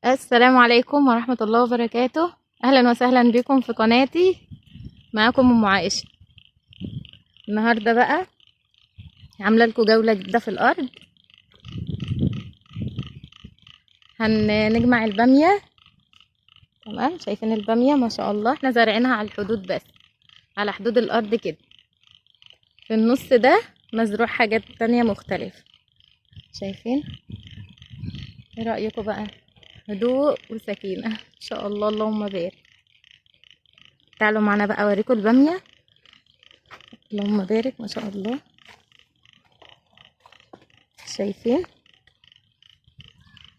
السلام عليكم ورحمة الله وبركاته. أهلا وسهلا بكم في قناتي. معاكم أم عائشة. النهاردة بقى عاملة لكم جولة جديدة في الأرض. هنجمع البامية. تمام، شايفين البامية ما شاء الله، احنا زارعينها على الحدود، بس على حدود الأرض كده. في النص ده مزروع حاجات تانية مختلفة. شايفين؟ ايه رأيكم بقى؟ هدوء وسكينة ان شاء الله، اللهم بارك. تعالوا معنا بقى اوريكم البامية. اللهم بارك ما شاء الله. شايفين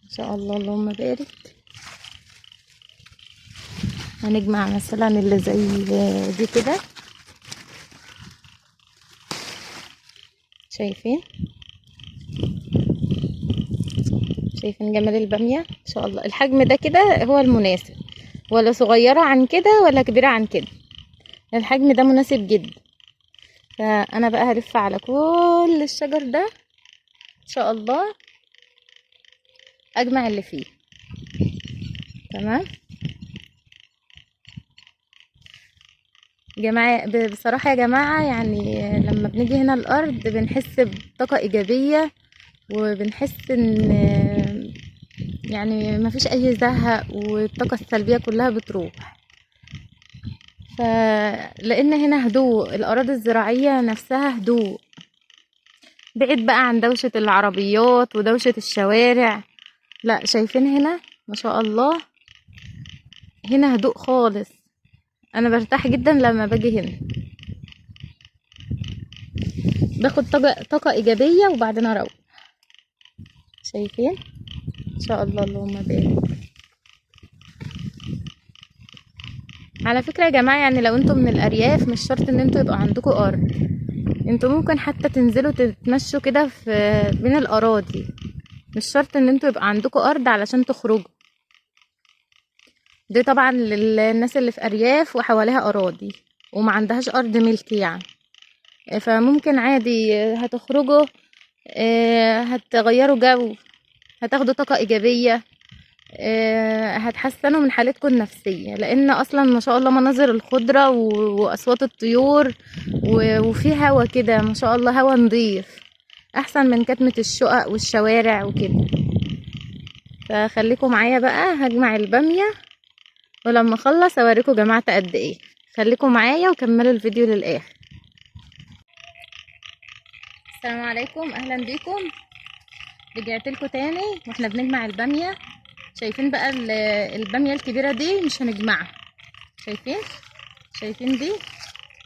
ما شاء الله، اللهم بارك. هنجمع مثلا اللي زي دي كده. شايفين جمال البامية ما شاء الله. الحجم ده كده هو المناسب، ولا صغيرة عن كده ولا كبيرة عن كده. الحجم ده مناسب جدا. فانا بقى هلف على كل الشجر ده ان شاء الله، اجمع اللي فيه. تمام جماعة، بصراحة يا جماعة، يعني لما بنيجي هنا الأرض بنحس بطاقة إيجابية، وبنحس إن يعني مفيش أي زهق، والطاقة السلبية كلها بتروح. لأن هنا هدوء، الأراضي الزراعية نفسها هدوء، بعيد بقى عن دوشة العربيات ودوشة الشوارع. لا، شايفين هنا ما شاء الله، هنا هدوء خالص. أنا برتاح جدا لما باجي هنا، باخد طاقة إيجابية وبعدين أروح. شايفين ان شاء الله، اللهم بارك. على فكرة يا جماعة، يعني لو انتم من الأرياف مش شرط ان انتوا يبقى عندكم أرض. انتوا ممكن حتى تنزلوا تتمشوا كده في بين الأراضي، مش شرط ان انتوا يبقى عندكم أرض علشان تخرجوا. دي طبعا للناس اللي في أرياف وحواليها أراضي وما عندهاش أرض ملك يعني. فممكن عادي هتخرجوا، هتغيروا جو، هتاخدوا طاقة إيجابية، هتحسنوا من حالتكم النفسية. لان اصلا ما شاء الله مناظر الخضرة واصوات الطيور، وفي هوا كده ما شاء الله، هوا نظيف احسن من كتمة الشقق والشوارع وكده. فخليكم معايا بقى، هجمع البامية ولما اخلص اوريكم جمعت قد ايه. خليكم معايا وكملوا الفيديو للاخر. السلام عليكم، اهلا بيكم. رجعت لكم تاني واحنا بنجمع البامية. شايفين بقى البامية الكبيرة دي مش هنجمعها. شايفين دي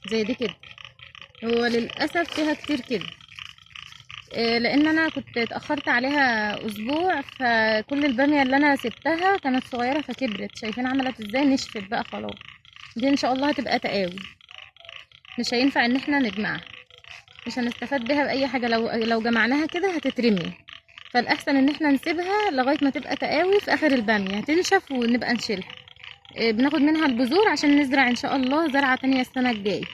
زي دي كده. هو للأسف فيها كتير كده، لأن أنا كنت اتأخرت عليها أسبوع، فكل البامية اللي أنا سبتها كانت صغيرة فكبرت. شايفين عملت ازاي؟ نشفت بقى خلاص. دي إن شاء الله هتبقى تقاوي، مش هينفع إن احنا نجمعها، مش هنستفاد بيها بأي حاجة. لو جمعناها كده هتترمي. فالأحسن إن احنا نسيبها لغاية ما تبقى تقاوي، في آخر البامية تنشف ونبقى نشيلها. بناخد منها البذور عشان نزرع إن شاء الله زرعة تانية السنة الجاية.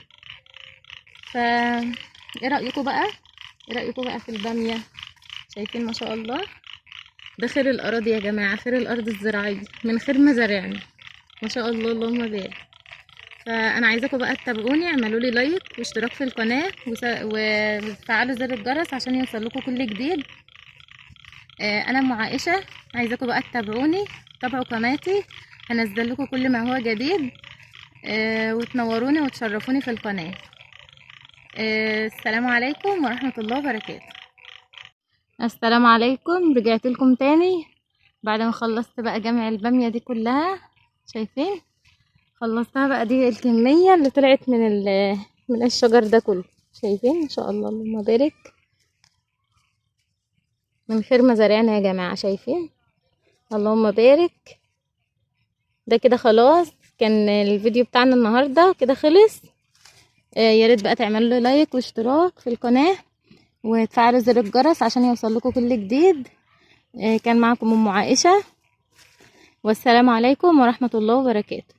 ايه رأيكم بقى في البامية؟ شايفين ما شاء الله، ده خير الأراضي يا جماعة، خير الأرض الزراعية من خير مزارعنا ما شاء الله، اللهم بارك. فأنا عايزاكم بقى تتابعوني، اعملوا لي لايك واشتراك في القناة وفعلوا زر الجرس عشان يوصلكوا كل جديد. أنا أم عائشة، عايزاكم بقى تتابعوني، تابعوا قناتي، هنزل لكم كل ما هو جديد. وتنوروني وتشرفوني في القناة. السلام عليكم ورحمة الله وبركاته. السلام عليكم، رجعت لكم تاني بعد ما خلصت بقى جمع البامية دي كلها. شايفين خلصتها بقى، دي الكمية اللي طلعت من الشجر ده كله. شايفين ان شاء الله، اللهم بارك، من خير مزارعنا يا جماعة. شايفين اللهم بارك. ده كده خلاص، كان الفيديو بتاعنا النهاردة كده خلص. يا ريت بقى تعملوا لي لايك واشتراك في القناة وتفعلوا زر الجرس عشان يوصل لكم كل جديد. كان معكم ام عائشة، والسلام عليكم ورحمة الله وبركاته.